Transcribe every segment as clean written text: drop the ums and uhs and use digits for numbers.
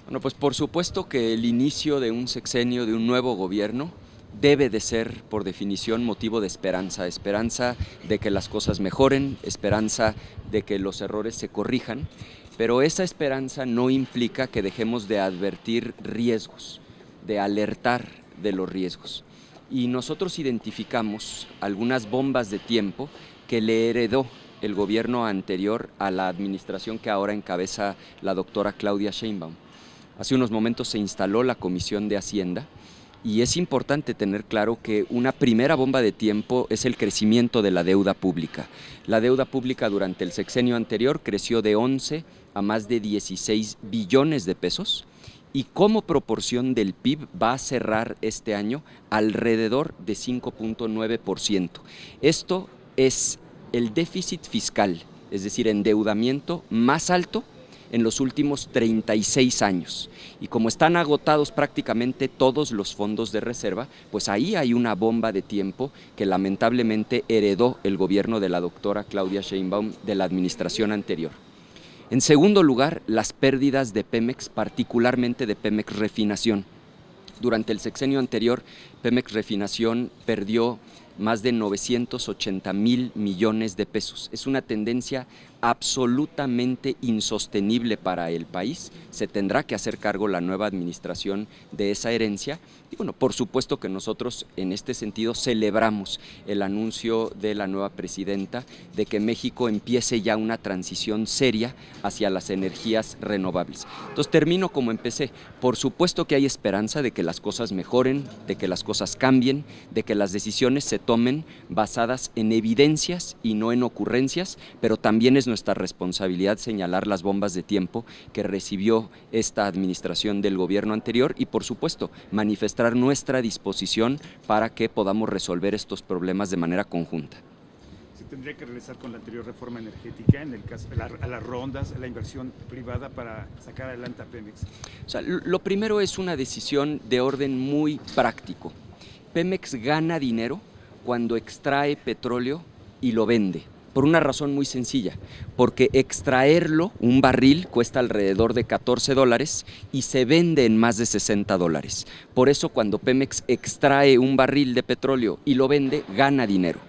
Bueno, pues por supuesto que el inicio de un sexenio, de un nuevo gobierno, debe de ser, por definición, motivo de esperanza, esperanza de que las cosas mejoren, esperanza de que los errores se corrijan, pero esa esperanza no implica que dejemos de advertir riesgos, de alertar de los riesgos. Y nosotros identificamos algunas bombas de tiempo que le heredó el gobierno anterior a la administración que ahora encabeza la doctora Claudia Sheinbaum. Hace unos momentos se instaló la Comisión de Hacienda y es importante tener claro que una primera bomba de tiempo es el crecimiento de la deuda pública. La deuda pública durante el sexenio anterior creció de 11 a más de 16 billones de pesos y como proporción del PIB va a cerrar este año alrededor de 5.9%. Esto es el déficit fiscal, es decir, endeudamiento más alto en los últimos 36 años. Y como están agotados prácticamente todos los fondos de reserva, pues ahí hay una bomba de tiempo que lamentablemente heredó el gobierno de la doctora Claudia Sheinbaum de la administración anterior. En segundo lugar, las pérdidas de Pemex, particularmente de Pemex Refinación. Durante el sexenio anterior, Pemex Refinación perdió más de 980,000 millones de pesos. Es una tendencia absolutamente insostenible para el país. Se tendrá que hacer cargo la nueva administración de esa herencia. Y bueno, por supuesto que nosotros en este sentido celebramos el anuncio de la nueva presidenta de que México empiece ya una transición seria hacia las energías renovables. Entonces termino como empecé. Por supuesto que hay esperanza de que las cosas mejoren, de que las cosas cambien, de que las decisiones se tomen basadas en evidencias y no en ocurrencias, pero también es nuestra responsabilidad señalar las bombas de tiempo que recibió esta administración del gobierno anterior y, por supuesto, manifestar nuestra disposición para que podamos resolver estos problemas de manera conjunta. Se tendría que realizar con la anterior reforma energética, en el caso a las rondas, la inversión privada para sacar adelante a Pemex. O sea, lo primero es una decisión de orden muy práctico. Pemex gana dinero cuando extrae petróleo y lo vende, por una razón muy sencilla, porque extraerlo, un barril, cuesta alrededor de $14 y se vende en más de $60. Por eso cuando Pemex extrae un barril de petróleo y lo vende, gana dinero.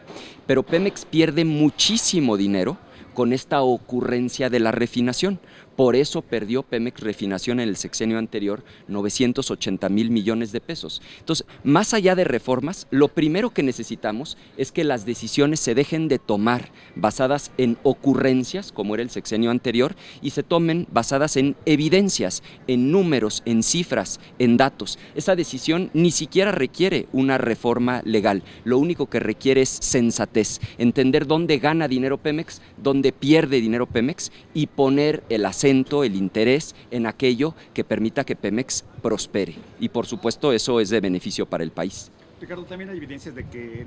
Pero Pemex pierde muchísimo dinero con esta ocurrencia de la refinación. Por eso perdió Pemex Refinación en el sexenio anterior 980,000 millones de pesos. Entonces, más allá de reformas, lo primero que necesitamos es que las decisiones se dejen de tomar basadas en ocurrencias, como era el sexenio anterior, y se tomen basadas en evidencias, en números, en cifras, en datos. Esa decisión ni siquiera requiere una reforma legal. Lo único que requiere es sensatez, entender dónde gana dinero Pemex, dónde pierde dinero Pemex y poner el acento, el interés en aquello que permita que Pemex prospere. Y por supuesto eso es de beneficio para el país. Ricardo, también hay evidencias de que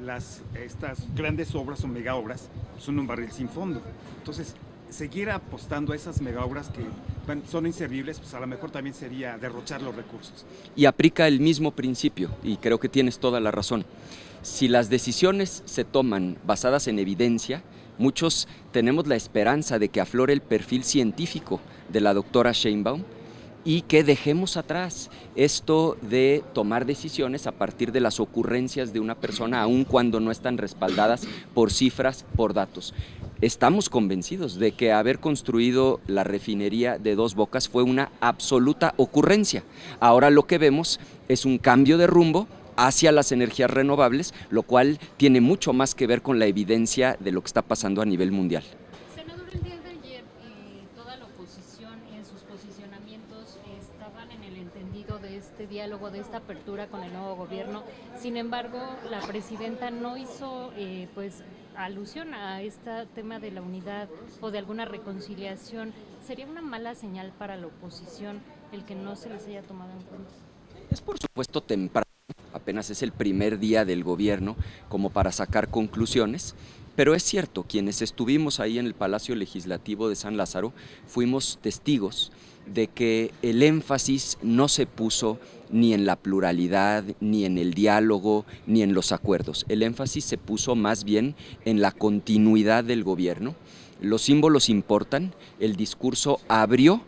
estas grandes obras o mega obras son un barril sin fondo. Entonces, seguir apostando a esas mega obras que son inservibles, pues a lo mejor también sería derrochar los recursos. Y aplica el mismo principio, y creo que tienes toda la razón. Si las decisiones se toman basadas en evidencia, muchos tenemos la esperanza de que aflore el perfil científico de la doctora Sheinbaum y que dejemos atrás esto de tomar decisiones a partir de las ocurrencias de una persona, aun cuando no están respaldadas por cifras, por datos. Estamos convencidos de que haber construido la refinería de Dos Bocas fue una absoluta ocurrencia. Ahora lo que vemos es un cambio de rumbo hacia las energías renovables, lo cual tiene mucho más que ver con la evidencia de lo que está pasando a nivel mundial. Senador, el día de ayer toda la oposición en sus posicionamientos estaban en el entendido de este diálogo, de esta apertura con el nuevo gobierno. Sin embargo, la presidenta no hizo alusión a este tema de la unidad o de alguna reconciliación. ¿Sería una mala señal para la oposición el que no se les haya tomado en cuenta? Es por supuesto temprano, apenas es el primer día del gobierno como para sacar conclusiones, pero es cierto, quienes estuvimos ahí en el Palacio Legislativo de San Lázaro fuimos testigos de que el énfasis no se puso ni en la pluralidad, ni en el diálogo, ni en los acuerdos. El énfasis se puso más bien en la continuidad del gobierno. Los símbolos importan, el discurso abrió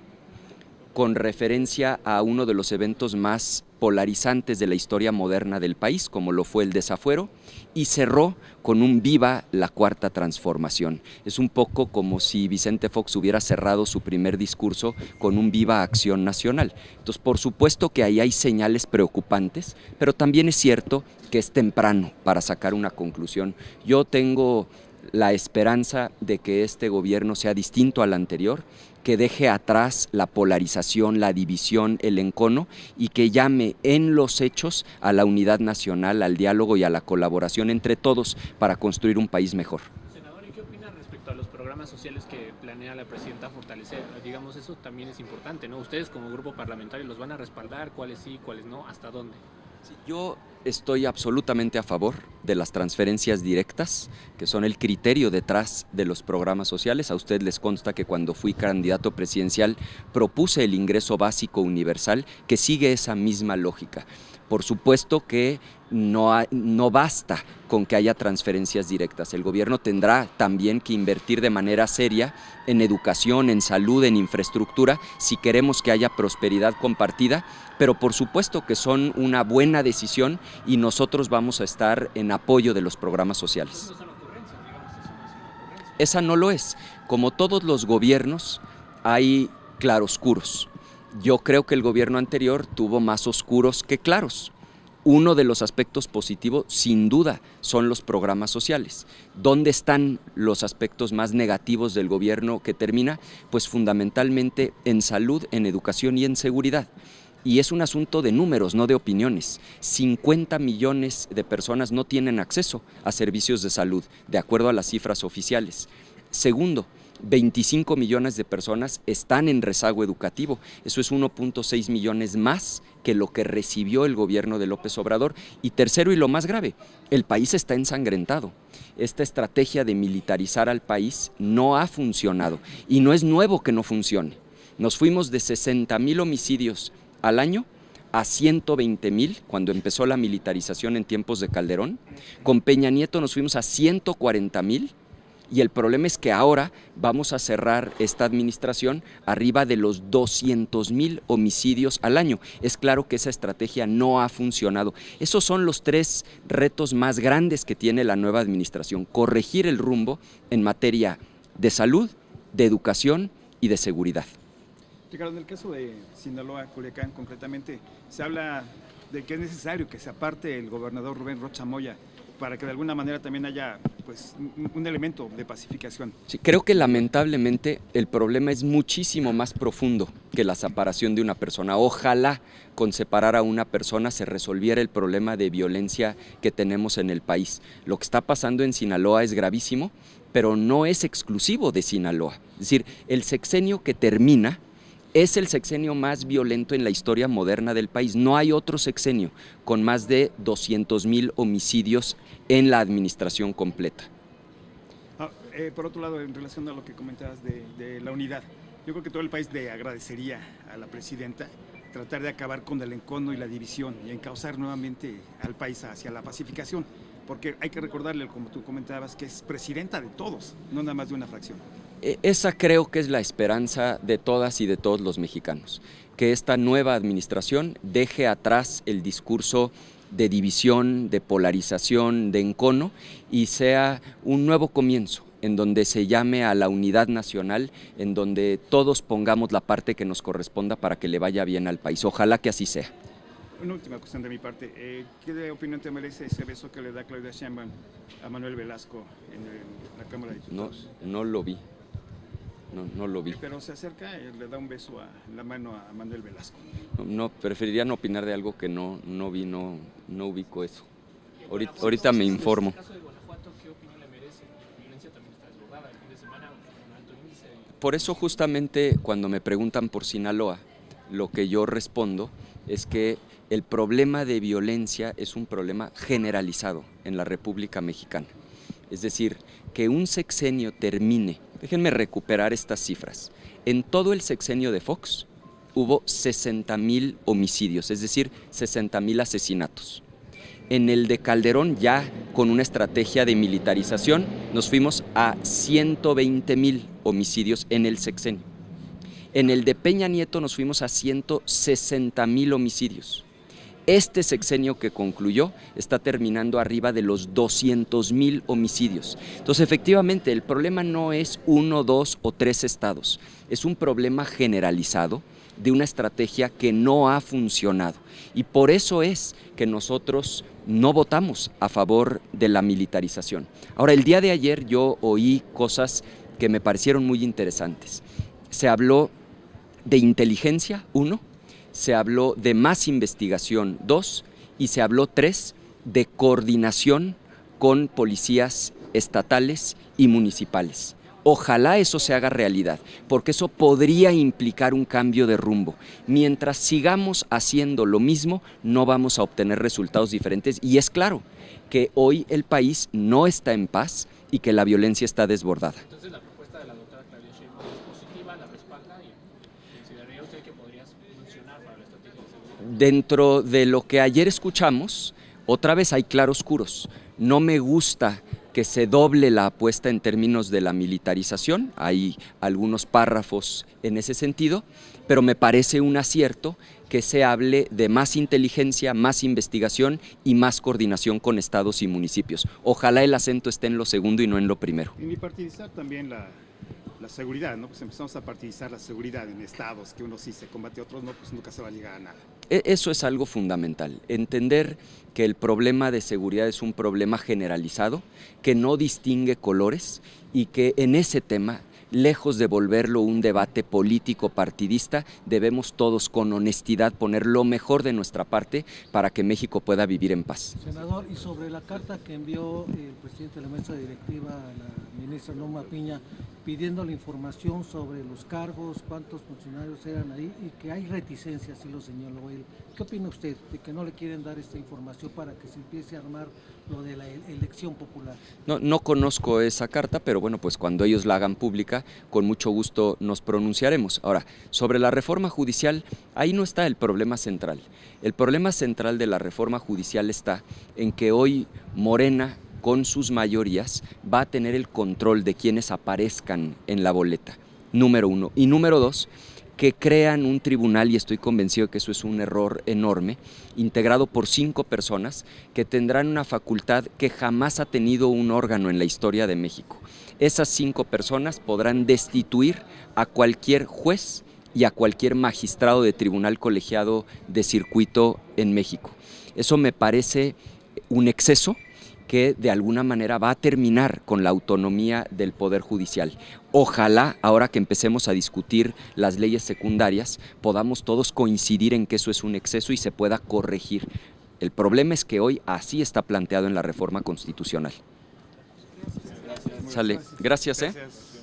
con referencia a uno de los eventos más polarizantes de la historia moderna del país, como lo fue el desafuero, y cerró con un viva la cuarta transformación. Es un poco como si Vicente Fox hubiera cerrado su primer discurso con un viva acción nacional. Entonces, por supuesto que ahí hay señales preocupantes, pero también es cierto que es temprano para sacar una conclusión. Yo tengo la esperanza de que este gobierno sea distinto al anterior, que deje atrás la polarización, la división, el encono y que llame en los hechos a la unidad nacional, al diálogo y a la colaboración entre todos para construir un país mejor. Senador, ¿y qué opina respecto a los programas sociales que planea la presidenta fortalecer? Digamos, eso también es importante, ¿no? Ustedes como grupo parlamentario los van a respaldar, cuáles sí, cuáles no, ¿hasta dónde? Sí, yo estoy absolutamente a favor de las transferencias directas, que son el criterio detrás de los programas sociales. A usted les consta que cuando fui candidato presidencial propuse el ingreso básico universal, que sigue esa misma lógica. Por supuesto que no basta con que haya transferencias directas. El gobierno tendrá también que invertir de manera seria en educación, en salud, en infraestructura, si queremos que haya prosperidad compartida, pero por supuesto que son una buena decisión y nosotros vamos a estar en apoyo de los programas sociales. No son ocurrencias, digamos, eso no es una ocurrencia. Esa no lo es. Como todos los gobiernos, hay claroscuros. Yo creo que el gobierno anterior tuvo más oscuros que claros. Uno de los aspectos positivos, sin duda, son los programas sociales. ¿Dónde están los aspectos más negativos del gobierno que termina? Pues fundamentalmente en salud, en educación y en seguridad. Y es un asunto de números, no de opiniones. 50 millones de personas no tienen acceso a servicios de salud, de acuerdo a las cifras oficiales. Segundo, 25 millones de personas están en rezago educativo. Eso es 1.6 millones más que lo que recibió el gobierno de López Obrador. Y tercero, y lo más grave, el país está ensangrentado. Esta estrategia de militarizar al país no ha funcionado y no es nuevo que no funcione. Nos fuimos de 60,000 homicidios al año a 120,000 cuando empezó la militarización en tiempos de Calderón. Con Peña Nieto nos fuimos a 140,000. Y el problema es que ahora vamos a cerrar esta administración arriba de los 200,000 homicidios al año. Es claro que esa estrategia no ha funcionado. Esos son los 3 retos más grandes que tiene la nueva administración: corregir el rumbo en materia de salud, de educación y de seguridad. Ricardo, en el caso de Sinaloa, Culiacán concretamente, se habla de que es necesario que se aparte el gobernador Rubén Rocha Moya para que de alguna manera también haya pues, un elemento de pacificación. Sí, creo que lamentablemente el problema es muchísimo más profundo que la separación de una persona. Ojalá con separar a una persona se resolviera el problema de violencia que tenemos en el país. Lo que está pasando en Sinaloa es gravísimo, pero no es exclusivo de Sinaloa. Es decir, el sexenio que termina es el sexenio más violento en la historia moderna del país. No hay otro sexenio con más de 200,000 homicidios en la administración completa. Por otro lado, en relación a lo que comentabas de la unidad, yo creo que todo el país le agradecería a la presidenta tratar de acabar con el encono y la división y encauzar nuevamente al país hacia la pacificación, porque hay que recordarle, como tú comentabas, que es presidenta de todos, no nada más de una fracción. Esa creo que es la esperanza de todas y de todos los mexicanos, que esta nueva administración deje atrás el discurso de división, de polarización, de encono y sea un nuevo comienzo en donde se llame a la unidad nacional, en donde todos pongamos la parte que nos corresponda para que le vaya bien al país. Ojalá que así sea. Una última cuestión de mi parte. ¿Qué opinión te merece ese beso que le da Claudia Sheinbaum a Manuel Velasco en la Cámara de Diputados? No lo vi. No lo vi. Pero se acerca y le da un beso en la mano a Manuel Velasco. No, preferiría no opinar de algo que no vi, no ubico eso. Ahorita me informo. En el caso de Guanajuato, ¿qué opinión le merece? La violencia también está desbordada. El fin de semana, un alto índice. Por eso justamente cuando me preguntan por Sinaloa, lo que yo respondo es que el problema de violencia es un problema generalizado en la República Mexicana. Es decir, que un sexenio termine. Déjenme recuperar estas cifras. En todo el sexenio de Fox hubo 60,000 homicidios, es decir, 60,000 asesinatos. En el de Calderón, ya con una estrategia de militarización, nos fuimos a 120,000 homicidios en el sexenio. En el de Peña Nieto nos fuimos a 160,000 homicidios. Este sexenio que concluyó está terminando arriba de los 200,000 homicidios. Entonces, efectivamente, el problema no es 1, 2 o 3 estados, es un problema generalizado de una estrategia que no ha funcionado. Y por eso es que nosotros no votamos a favor de la militarización. Ahora, el día de ayer yo oí cosas que me parecieron muy interesantes. Se habló de inteligencia, 1, se habló de más investigación, 2, y se habló, 3, de coordinación con policías estatales y municipales. Ojalá eso se haga realidad, porque eso podría implicar un cambio de rumbo. Mientras sigamos haciendo lo mismo, no vamos a obtener resultados diferentes, y es claro que hoy el país no está en paz y que la violencia está desbordada. Entonces, la propuesta de la doctora Claudia Sheinbaum es positiva, la respalda y consideraría usted que podría funcionar para la estrategia de seguridad. Dentro de lo que ayer escuchamos, otra vez hay claroscuros. No me gusta que se doble la apuesta en términos de la militarización, hay algunos párrafos en ese sentido, pero me parece un acierto que se hable de más inteligencia, más investigación y más coordinación con estados y municipios. Ojalá el acento esté en lo segundo y no en lo primero. Y partidizar también la seguridad, ¿no? Pues empezamos a partidizar la seguridad en estados, que uno sí se combate, otros no, pues nunca se va a llegar a nada. Eso es algo fundamental, entender que el problema de seguridad es un problema generalizado, que no distingue colores y que en ese tema, lejos de volverlo un debate político partidista, debemos todos con honestidad poner lo mejor de nuestra parte para que México pueda vivir en paz. Senador, y sobre la carta que envió el presidente de la mesa directiva a la ministra Norma Piña pidiendo la información sobre los cargos, cuántos funcionarios eran ahí y que hay reticencia, así lo señaló él. ¿Qué opina usted de que no le quieren dar esta información para que se empiece a armar lo de la elección popular? No conozco esa carta, pero bueno, pues cuando ellos la hagan pública, con mucho gusto nos pronunciaremos. Ahora, sobre la reforma judicial, ahí no está el problema central. El problema central de la reforma judicial está en que hoy Morena, con sus mayorías, va a tener el control de quienes aparezcan en la boleta, número 1. Y número 2, que crean un tribunal, y estoy convencido que eso es un error enorme, integrado por 5 personas que tendrán una facultad que jamás ha tenido un órgano en la historia de México. Esas 5 personas podrán destituir a cualquier juez y a cualquier magistrado de tribunal colegiado de circuito en México. Eso me parece un exceso que de alguna manera va a terminar con la autonomía del Poder Judicial. Ojalá, ahora que empecemos a discutir las leyes secundarias, podamos todos coincidir en que eso es un exceso y se pueda corregir. El problema es que hoy así está planteado en la reforma constitucional. Sale. Gracias. Gracias.